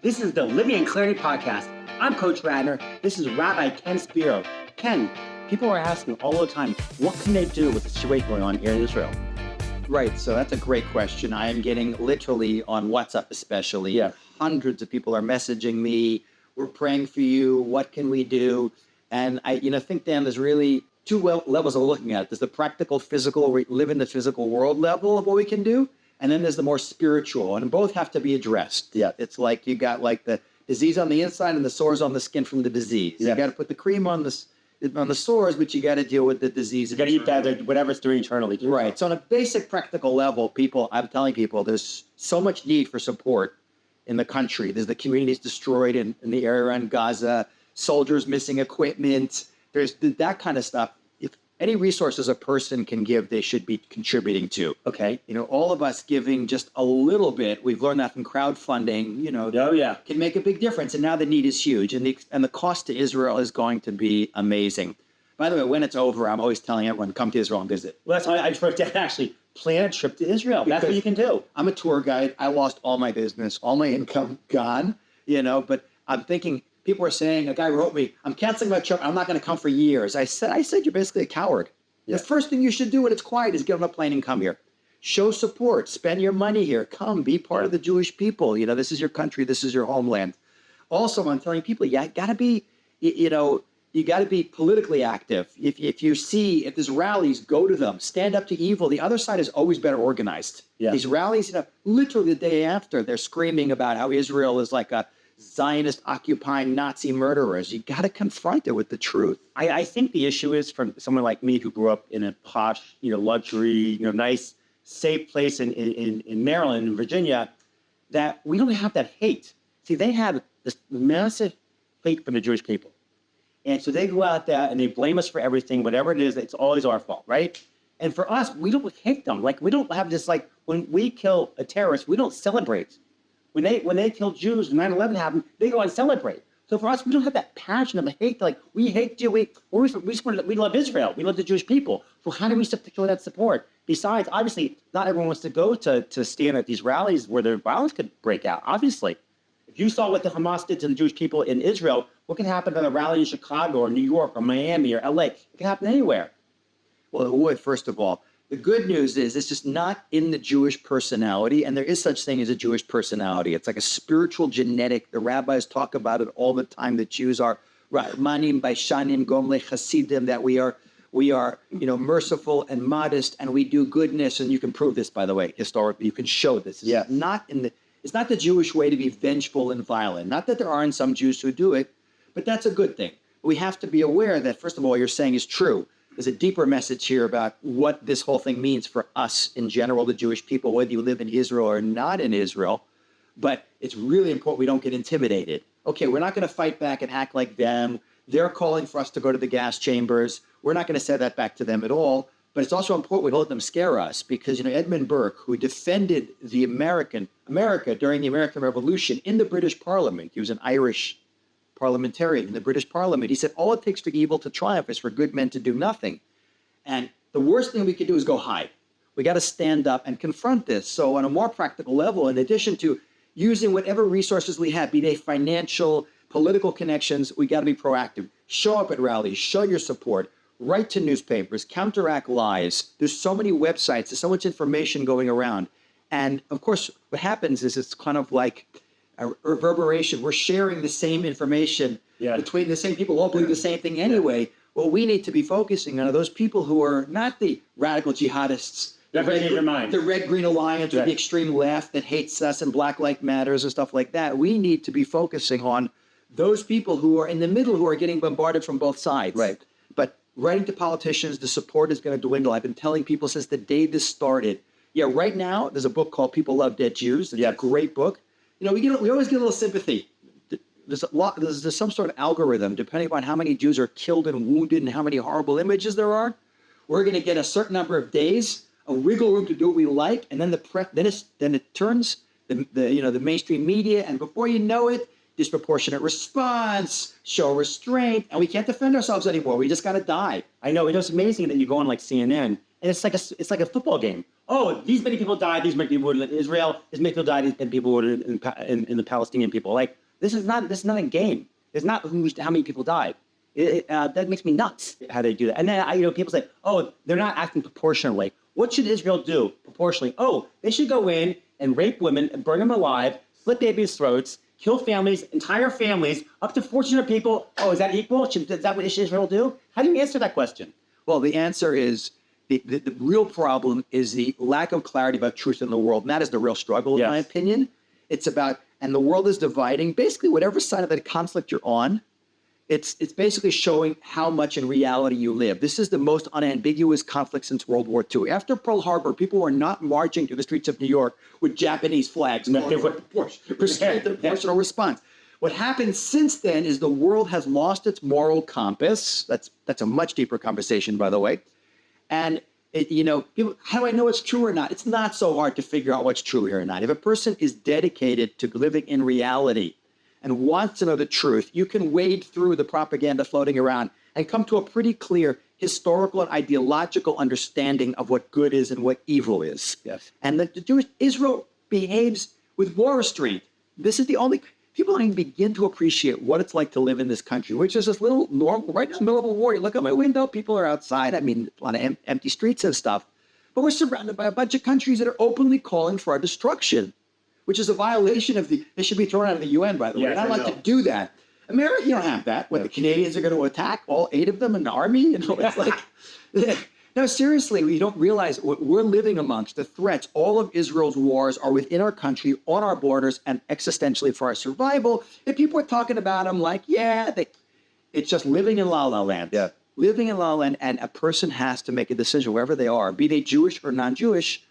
This is the Living in Clarity podcast. I'm Coach Ratner. This is Rabbi Ken Spiro. Ken, people are asking all the time, what can they do with the situation going on here in Israel? Right, so that's a great question. I am getting literally on WhatsApp especially. Hundreds of people are messaging me. We're praying for you. What can we do? And I think, Dan, there's really two levels of looking at it. There's the practical, physical, we live in the physical world level of what we can do. And then there's the more spiritual, and both have to be addressed. Yeah, it's like you got like the disease on the inside and the sores on the skin from the disease. You got to put the cream on the sores, but you got to deal with the disease. You got to eat that, whatever it's doing internally. Right. So on a basic practical level, I'm telling people there's so much need for support in the country. There's the communities destroyed in the area around Gaza, soldiers missing equipment. There's that kind of stuff. If any resources a person can give, they should be contributing to. Okay. All of us giving just a little bit, we've learned that from crowdfunding, can make a big difference. And now the need is huge. And the cost to Israel is going to be amazing. By the way, when it's over, I'm always telling everyone, come to Israel and visit. Well, that's why I tried to actually plan a trip to Israel. That's what you can do. I'm a tour guide. I lost all my business, all my income gone, but I'm thinking, people are saying, a guy wrote me, I'm canceling my trip. I'm not going to come for years. I said, you're basically a coward. Yeah. The first thing you should do when it's quiet is get on a plane and come here. Show support. Spend your money here. Come, be part of the Jewish people. This is your country. This is your homeland. Also, I'm telling people, you got to be, you got to be politically active. If there's rallies, go to them. Stand up to evil. The other side is always better organized. Yeah. These rallies, literally the day after, they're screaming about how Israel is like a Zionist occupying Nazi murderers. You got to confront it with the truth. I think the issue is for someone like me who grew up in a posh, luxury, nice, safe place in Maryland and Virginia, that we don't have that hate. See, they have this massive hate for the Jewish people. And so they go out there and they blame us for everything, whatever it is, it's always our fault, right? And for us, we don't hate them. Like, we don't have this, like, when we kill a terrorist, we don't celebrate. When they kill Jews, when 9/11 happened, they go and celebrate. So for us, we don't have that passion of hate. Like, we hate you. We love Israel. We love the Jewish people. So how do we show that support? Besides, obviously, not everyone wants to go to stand at these rallies where the violence could break out. Obviously, if you saw what the Hamas did to the Jewish people in Israel, what can happen at a rally in Chicago or New York or Miami or LA? It can happen anywhere. Well, it would, first of all. The good news is it's just not in the Jewish personality, and there is such thing as a Jewish personality. It's like a spiritual genetic. The rabbis talk about it all the time. The Jews are Rahmanim, Baishanim, Gomle, Hasidim, that we are merciful and modest, and we do goodness. And you can prove this, by the way, historically. You can show this. It's not the Jewish way to be vengeful and violent. Not that there aren't some Jews who do it, but that's a good thing. We have to be aware that, first of all, what you're saying is true. There's a deeper message here about what this whole thing means for us in general, the Jewish people, whether you live in Israel or not in Israel. But it's really important we don't get intimidated. Okay, we're not going to fight back and act like them. They're calling for us to go to the gas chambers. We're not going to say that back to them at all. But it's also important we don't let them scare us because, Edmund Burke, who defended America during the American Revolution in the British Parliament, he was an Irish parliamentarian in the British Parliament. He said, all it takes for evil to triumph is for good men to do nothing. And the worst thing we could do is go hide. We got to stand up and confront this. So on a more practical level, in addition to using whatever resources we have, be they financial, political connections, we got to be proactive. Show up at rallies, show your support, write to newspapers, counteract lies. There's so many websites, there's so much information going around. And of course, what happens is it's kind of like a reverberation. We're sharing the same information between the same people who all believe the same thing anyway. What we need to be focusing on are those people who are not the radical jihadists, the Red Green Alliance, or the extreme left that hates us and Black Lives Matters and stuff like that. We need to be focusing on those people who are in the middle, who are getting bombarded from both sides. Right. But writing to politicians, the support is going to dwindle. I've been telling people since the day this started. Yeah, right now, there's a book called People Love Dead Jews. It's a great book. We always get a little sympathy. There's some sort of algorithm, depending upon how many Jews are killed and wounded and how many horrible images there are. We're going to get a certain number of days, a wiggle room to do what we like, and then it turns the mainstream media, and before you know it, disproportionate response, show restraint, and we can't defend ourselves anymore. We just got to die. I know. It's amazing that you go on like CNN And it's like a football game. Oh, these many people died. These many people were in Israel. These many people died. These many people were in the Palestinian people. Like this is not a game. It's not how many people died. That makes me nuts how they do that. And then people say, oh, they're not acting proportionally. What should Israel do proportionally? Oh, they should go in and rape women and burn them alive, slit babies' throats, kill families, entire families, up to 1,400 people. Oh, is that equal? Is that what Israel do? How do you answer that question? Well, the answer is the real problem is the lack of clarity about truth in the world. And that is the real struggle, in my opinion. It's about, and the world is dividing, basically whatever side of the conflict you're on, it's basically showing how much in reality you live. This is the most unambiguous conflict since World War II. After Pearl Harbor, people were not marching to the streets of New York with Japanese flags. No, they were proportional response. What happened since then is the world has lost its moral compass. That's a much deeper conversation, by the way. And people, how do I know it's true or not? It's not so hard to figure out what's true here or not. If a person is dedicated to living in reality and wants to know the truth, you can wade through the propaganda floating around and come to a pretty clear historical and ideological understanding of what good is and what evil is. Yes. And the Jewish Israel behaves with war restraint. This is the only people don't even begin to appreciate what it's like to live in this country, which is this little normal, right in the middle of a war. You look out my window, people are outside. I mean, a lot of empty streets and stuff. But we're surrounded by a bunch of countries that are openly calling for our destruction, which is a violation of they should be thrown out of the UN, by the way. Yes, I don't like to do that. America, you don't have that. When the Canadians are going to attack all 8 of them in the army, it's like, no, seriously, we don't realize what we're living amongst. The threats, all of Israel's wars are within our country, on our borders, and existentially for our survival. And people are talking about them like, it's just living in La La Land. Yeah. Living in La La Land, and a person has to make a decision wherever they are, be they Jewish or non-Jewish.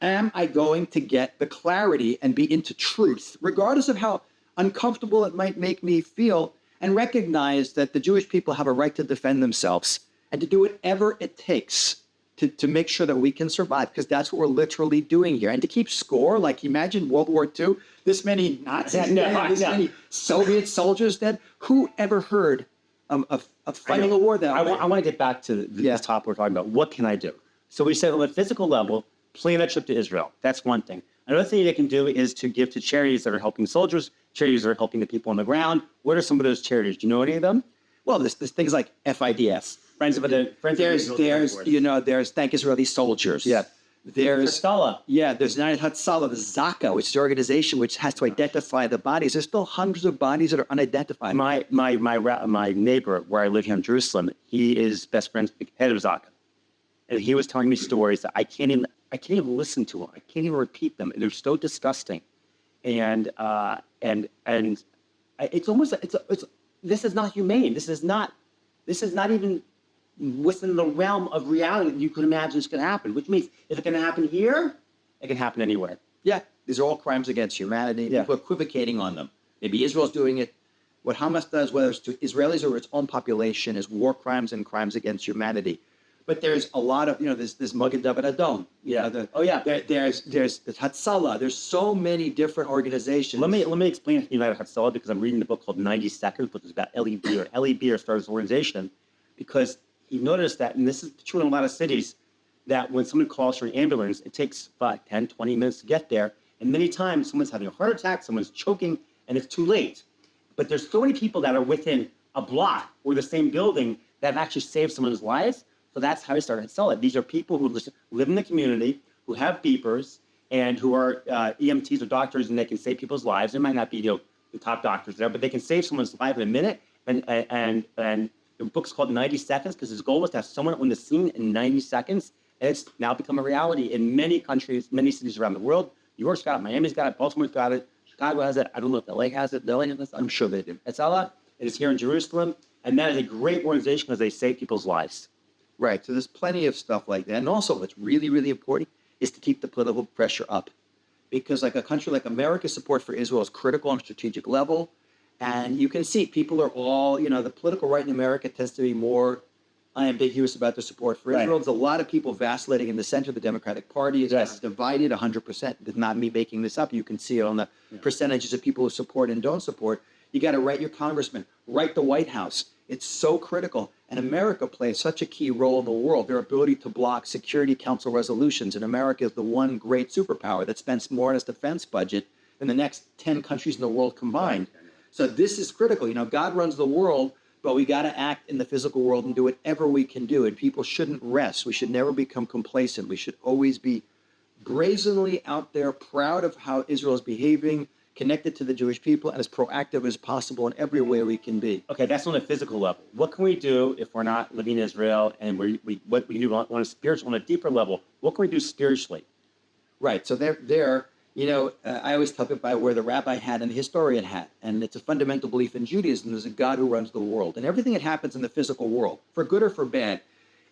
Am I going to get the clarity and be into truth, regardless of how uncomfortable it might make me feel, and recognize that the Jewish people have a right to defend themselves and to do whatever it takes to make sure that we can survive, because that's what we're literally doing here. And to keep score, like imagine World War II, this many Nazis dead, this many Soviet soldiers dead. Who ever heard of fighting a war that way? I want to get back to this topic we're talking about. What can I do? So we said on a physical level, plan that trip to Israel. That's one thing. Another thing they can do is to give to charities that are helping soldiers, charities that are helping the people on the ground. What are some of those charities? Do you know any of them? Well, there's things like FIDS. There's Thank Israeli Soldiers. Yeah. There's Hatzalah. Yeah, there's Hatzalah, the Zaka, which is the organization which has to identify the bodies. There's still hundreds of bodies that are unidentified. My neighbor where I live here in Jerusalem, he is best friends with the head of Zaka. And he was telling me stories that I can't even listen to them. I can't even repeat them. They're so disgusting. And it's almost this is not humane. This is not even within the realm of reality that you could imagine it's going to happen. Which means if it's going to happen here, it can happen anywhere. Yeah, these are all crimes against humanity. Yeah. People are equivocating on them. Maybe Israel's doing it. What Hamas does, whether it's to Israelis or its own population, is war crimes and crimes against humanity. But there's a lot of, there's Magen David Adom. Yeah. There's Hatzalah. There's so many different organizations. Let me explain United Hatzalah, because I'm reading the book called 90 Seconds, which is about Eli Beer. Eli Beer started this organization because he noticed that, and this is true in a lot of cities, that when someone calls for an ambulance, it takes 5, 10, 20 minutes to get there. And many times someone's having a heart attack, someone's choking, and it's too late. But there's so many people that are within a block or the same building that have actually saved someone's life. So that's how I started Hatzalah. These are people who live in the community, who have beepers, and who are EMTs or doctors, and they can save people's lives. They might not be the top doctors there, but they can save someone's life in a minute. And the book's called 90 Seconds because his goal was to have someone on the scene in 90 seconds. And it's now become a reality in many countries, many cities around the world. New York's got it, Miami's got it, Baltimore's got it, Chicago has it. I don't know if LA has it. I'm sure they do. Hatzalah, it is here in Jerusalem. And that is a great organization because they save people's lives. Right. So there's plenty of stuff like that. And also what's really, really important is to keep the political pressure up. Because like a country like America's support for Israel is critical on a strategic level. And you can see people are all, the political right in America tends to be more unambiguous about their support for Israel. There's a lot of people vacillating in the center of the Democratic Party. It's divided 100%. It's not me making this up. You can see it on the percentages of people who support and don't support. You got to write your congressman, write the White House. It's so critical. And America plays such a key role in the world. Their ability to block Security Council resolutions. And America is the one great superpower that spends more on its defense budget than the next 10 countries in the world combined. So this is critical. You know, God runs the world, but we got to act in the physical world and do whatever we can do. And people shouldn't rest. We should never become complacent. We should always be brazenly out there, proud of how Israel is behaving, connected to the Jewish people, and as proactive as possible in every way we can be. Okay, that's on a physical level. What can we do if we're not living in Israel and what we do on a spiritual, on a deeper level? What can we do spiritually? Right. So I always tell people about where the rabbi hat and the historian hat, and it's a fundamental belief in Judaism. There's a God who runs the world, and everything that happens in the physical world, for good or for bad,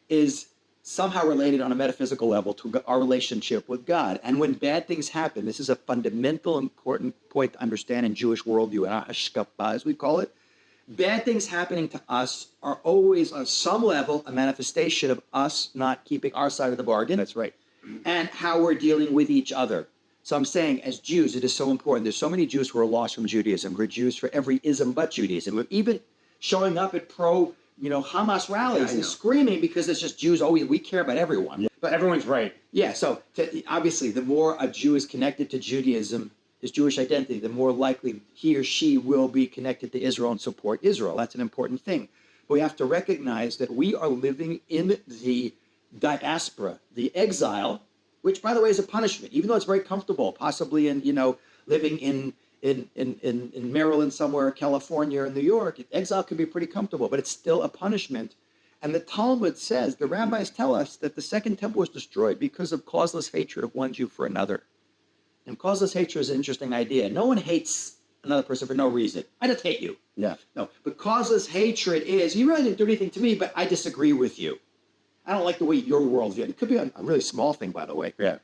is somehow related on a metaphysical level to our relationship with God. And when bad things happen, this is a fundamental, important point to understand in Jewish worldview, hashkapa, as we call it. Bad things happening to us are always, on some level, a manifestation of us not keeping our side of the bargain. That's right. And how we're dealing with each other. So I'm saying, as Jews, it is so important. There's so many Jews who are lost from Judaism. We're Jews for every ism but Judaism. We're even showing up at Hamas rallies and screaming because it's just Jews. Oh, we care about everyone. Yeah, but everyone's right. Yeah. So obviously, the more a Jew is connected to Judaism, his Jewish identity, the more likely he or she will be connected to Israel and support Israel. That's an important thing. But we have to recognize that we are living in the diaspora, the exile, which, by the way, is a punishment, even though it's very comfortable, possibly living in Maryland somewhere, California, or New York. Exile can be pretty comfortable, but it's still a punishment. And the Talmud says, the rabbis tell us that the second temple was destroyed because of causeless hatred of one Jew for another. And causeless hatred is an interesting idea. No one hates another person for no reason. I just hate you. Yeah. No, but causeless hatred is, you really didn't do anything to me, but I disagree with you. I don't like the way your worldview. It could be a really small thing, by the way. Yeah.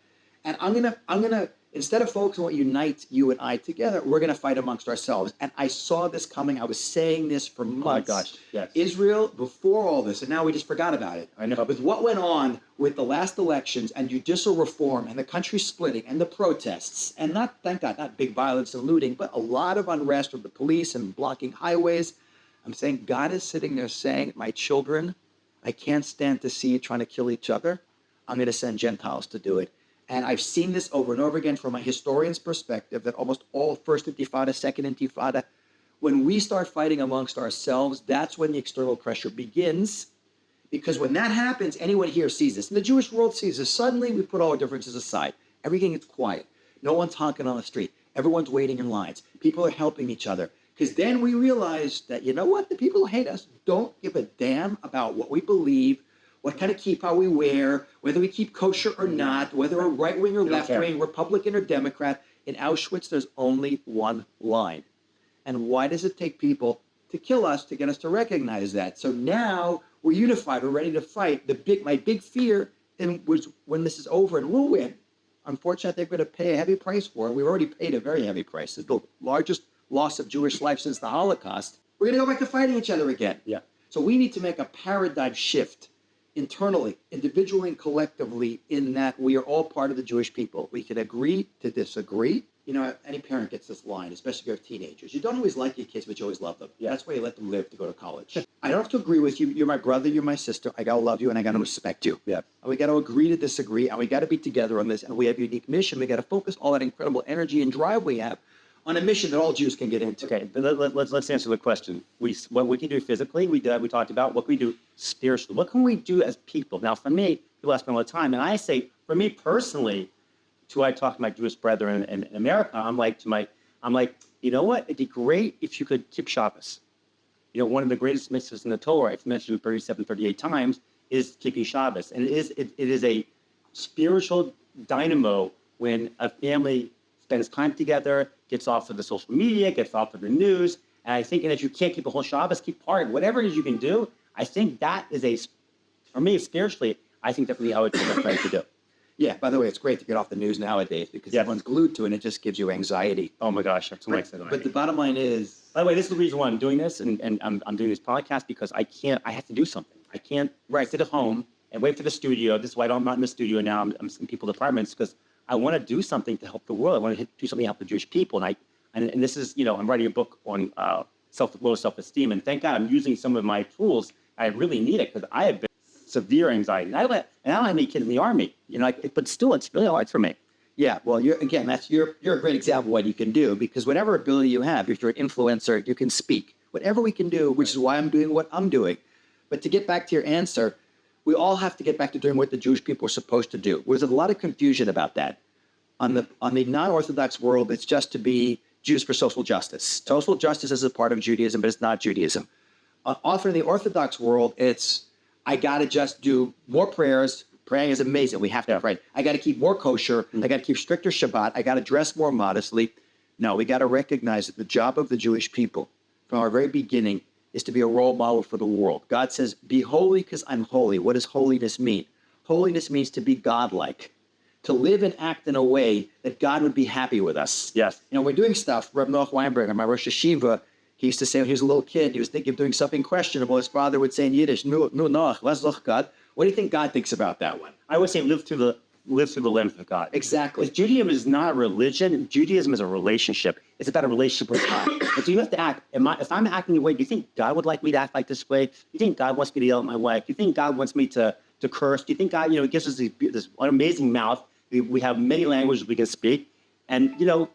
And I'm gonna instead of focusing on what unites you and I together, we're gonna fight amongst ourselves. And I saw this coming. I was saying this for months. Oh my gosh. Yes. Israel before all this, and now we just forgot about it. I know. With what went on with the last elections and judicial reform and the country splitting and the protests, and thank God, not big violence and looting, but a lot of unrest with the police and blocking highways. I'm saying God is sitting there saying, my children, I can't stand to see you trying to kill each other. I'm going to send Gentiles to do it. And I've seen this over and over again from a historian's perspective that almost all First Intifada, Second Intifada, when we start fighting amongst ourselves, that's when the external pressure begins. Because when that happens, anyone here sees this. And the Jewish world sees this. Suddenly, we put all our differences aside. Everything is quiet. No one's honking on the street. Everyone's waiting in lines. People are helping each other. Because then we realize that, you know what? The people who hate us don't give a damn about what we believe, what kind of kippah we wear, whether we keep kosher or not, whether we're right-wing or left-wing, Republican or Democrat. In Auschwitz, there's only one line. And why does it take people to kill us to get us to recognize that? So now we're unified. We're ready to fight. My big fear was when this is over and we'll win. Unfortunately, they're going to pay a heavy price for it. We've already paid a very heavy price. It's the largest loss of Jewish life since the Holocaust. We're going to go back to fighting each other again. Yeah. So we need to make a paradigm shift internally, individually, and collectively, in that we are all part of the Jewish people. We can agree to disagree. Any parent gets this line, especially if you have teenagers. You don't always like your kids, but you always love them. Yeah, that's why you let them live to go to college. I don't have to agree with you. You're my brother, you're my sister. I got to love you, and I got to respect you. Yeah. And we got to agree to disagree, and we got to be together on this, and we have a unique mission. We got to focus all that incredible energy and drive we have on a mission that all Jews can get into. Okay, let's answer the question. What we can do physically, we talked about. What can we do spiritually? What can we do as people? Now, for me, people ask me all the time, and I say, for me personally, I talk to my Jewish brethren in America, I'm like, you know what? It'd be great if you could keep Shabbos. One of the greatest mitzvahs in the Torah, I've mentioned 37, 38 times, is keeping Shabbos. And it is a spiritual dynamo when a family spends time together, gets off of the social media, gets off of the news. And I think if you can't keep the whole Shabbos, keep part, whatever it is you can do, I think that is for me, spiritually, I think that's really how I would try to do. Yeah, by the way, it's great to get off the news nowadays because everyone's glued to it and it just gives you anxiety. Oh my gosh, that's so much anxiety. But the bottom line is... By the way, this is the reason why I'm doing this and I'm doing this podcast because I have to do something. I can't sit at home and wait for the studio. This is why I'm not in the studio now. I'm in people's apartments because I want to do something to help the world. I want to do something to help the Jewish people. And and this is, I'm writing a book on low self-esteem, and thank God I'm using some of my tools. I really need it because I have been severe anxiety. And I don't have any kid in the army, but still, it's really hard for me. Yeah, well, you're a great example of what you can do, because whatever ability you have, if you're an influencer, you can speak. Whatever we can do, which is why I'm doing what I'm doing. But to get back to your answer, we all have to get back to doing what the Jewish people are supposed to do. There's a lot of confusion about that. On the non-Orthodox world, it's just to be Jews for social justice. Social justice is a part of Judaism, but it's not Judaism. Often in the Orthodox world, it's, I got to just do more prayers. Praying is amazing. We have to pray. I got to keep more kosher. I got to keep stricter Shabbat. I got to dress more modestly. No, we got to recognize that the job of the Jewish people from our very beginning is to be a role model for the world. God says, be holy because I'm holy. What does holiness mean? Holiness means to be godlike, to live and act in a way that God would be happy with us. Yes. We're doing stuff. Reb Noach Weinberger, my Rosh Hashiva, he used to say when he was a little kid, he was thinking of doing something questionable. His father would say in Yiddish, Nu Noach, was doch God. What do you think God thinks about that one? I would say live through the lens of God. Exactly. Because Judaism is not a religion. Judaism is a relationship. It's about a relationship with God. And so you have to act. If I'm acting the way, do you think God would like me to act like this way? Do you think God wants me to yell at my wife? Do you think God wants me to curse? Do you think God, gives us this amazing mouth? We have many languages we can speak. And, do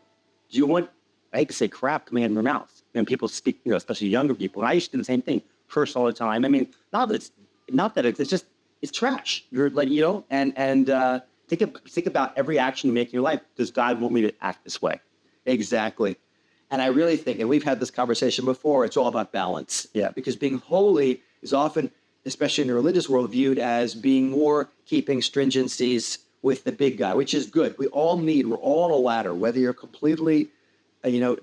you want, I hate to say crap coming out of your mouth. And people speak, especially younger people. And I used to do the same thing, curse all the time. I mean, not that it's just, it's trash. You're like, and think about every action you make in your life. Does God want me to act this way? Exactly. And I really think, and we've had this conversation before, it's all about balance. Yeah. Because being holy is often, especially in the religious world, viewed as being more keeping stringencies with the big guy, which is good. We're all on a ladder, whether you're completely,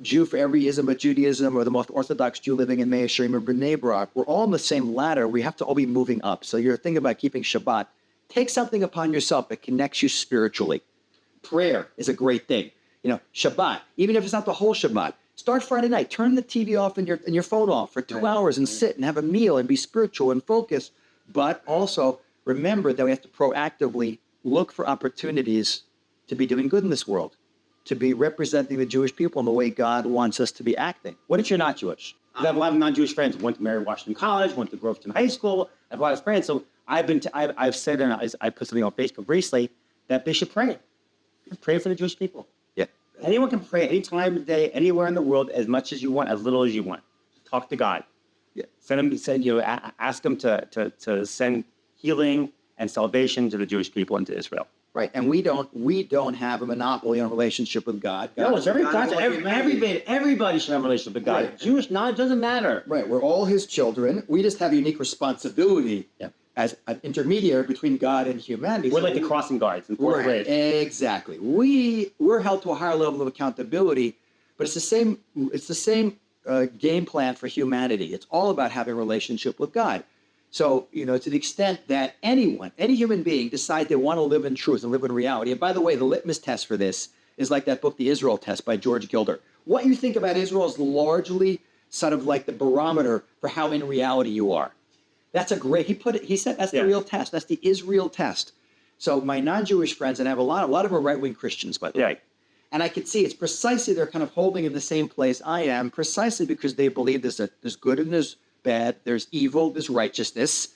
Jew for every ism but Judaism, or the most Orthodox Jew living in Mea Shearim or B'nai Brak. We're all on the same ladder. We have to all be moving up. So you're thinking about keeping Shabbat. Take something upon yourself that connects you spiritually. Prayer is a great thing. Shabbat, even if it's not the whole Shabbat, start Friday night. Turn the TV off and your phone off for 2 hours and sit and have a meal and be spiritual and focused. But also remember that we have to proactively look for opportunities to be doing good in this world, to be representing the Jewish people in the way God wants us to be acting. What if you're not Jewish? I have a lot of non-Jewish friends. Went to Mary Washington College, went to Groveton High School. I have a lot of friends. So I've said, and I put something on Facebook recently, that they should pray. Pray for the Jewish people. Yeah. Anyone can pray any time of the day, anywhere in the world, as much as you want, as little as you want. Talk to God. Yeah. Ask him to send healing and salvation to the Jewish people and to Israel. Right, and we don't have a monopoly on a relationship with God. No, it's everybody should have a relationship with God. Right. Jewish, it doesn't matter. Right, we're all His children. We just have a unique responsibility as an intermediary between God and humanity. We're like the crossing guards in fourth grade. Exactly. We're held to a higher level of accountability, but it's the same. It's the same game plan for humanity. It's all about having a relationship with God. So, to the extent that any human being decides they want to live in truth and live in reality, and by the way, the litmus test for this is like that book, The Israel Test by George Gilder. What you think about Israel is largely sort of like the barometer for how in reality you are. That's he said that's the real test. That's the Israel test. So my non-Jewish friends, and I have a lot of them are right-wing Christians, by the way. And I could see it's precisely they're kind of holding in the same place I am, precisely because they believe there's good and there's bad, there's evil, there's righteousness.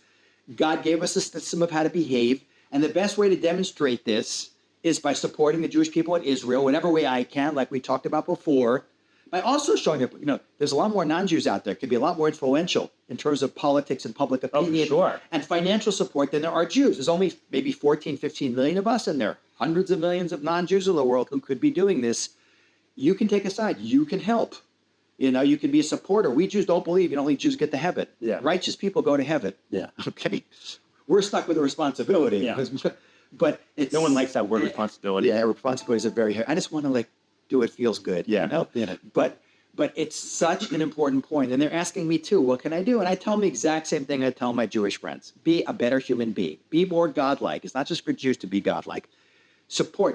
God gave us a system of how to behave, and the best way to demonstrate this is by supporting the Jewish people in Israel, whatever way I can, like we talked about before, by also showing up, there's a lot more non-Jews out there, could be a lot more influential in terms of politics and public opinion and financial support than there are Jews. There's only maybe 14, 15 million of us, and there are hundreds of millions of non-Jews in the world who could be doing this. You can take a side. You can help. You can be a supporter. We Jews don't believe only Jews get to heaven. Yeah. Righteous people go to heaven. Yeah. Okay. We're stuck with the responsibility. Yeah. But no one likes that word responsibility. Yeah, responsibility is a very hard. I just want to do what feels good. Yeah. But it's such an important point. And they're asking me too, what can I do? And I tell them the exact same thing I tell my Jewish friends. Be a better human being. Be more godlike. It's not just for Jews to be godlike.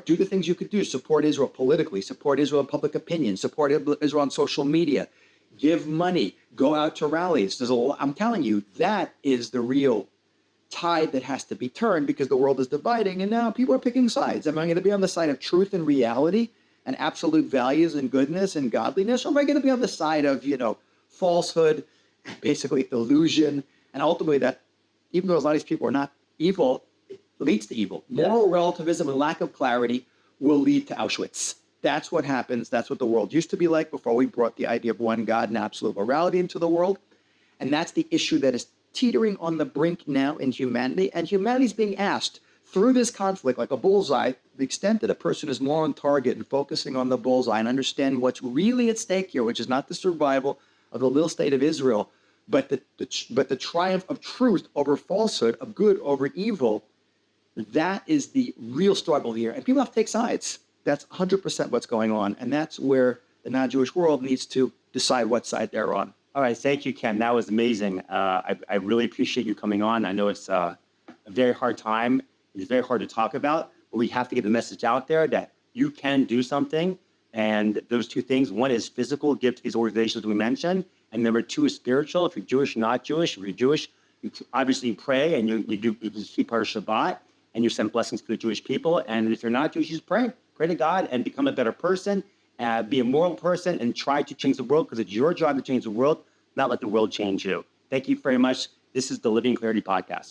Do the things you could do. Support Israel politically, support Israel in public opinion, support Israel on social media, give money, go out to rallies. I'm telling you, that is the real tide that has to be turned because the world is dividing and now people are picking sides. Am I going to be on the side of truth and reality and absolute values and goodness and godliness? Or am I going to be on the side of, falsehood, basically illusion, and ultimately that even though a lot of these people are not evil, it leads to evil. Moral relativism and lack of clarity will lead to Auschwitz. That's what happens. That's what the world used to be like before we brought the idea of one God and absolute morality into the world. And that's the issue that is teetering on the brink now in humanity. And humanity is being asked through this conflict, like a bullseye, the extent that a person is more on target and focusing on the bullseye and understanding what's really at stake here, which is not the survival of the little state of Israel, but the triumph of truth over falsehood, of good over evil. That is the real struggle here. And people have to take sides. That's 100% what's going on. And that's where the non-Jewish world needs to decide what side they're on. All right, thank you, Ken. That was amazing. I really appreciate you coming on. I know it's a very hard time. It's very hard to talk about, but we have to get the message out there that you can do something. And those two things, one is physical, give to these organizations we mentioned. And number two is spiritual. If you're Jewish, not Jewish. If you're Jewish, you obviously pray and you keep our Shabbat and you send blessings to the Jewish people. And if you're not Jewish, you just pray. Pray to God and become a better person, be a moral person, and try to change the world because it's your job to change the world, not let the world change you. Thank you very much. This is the Living Clarity Podcast.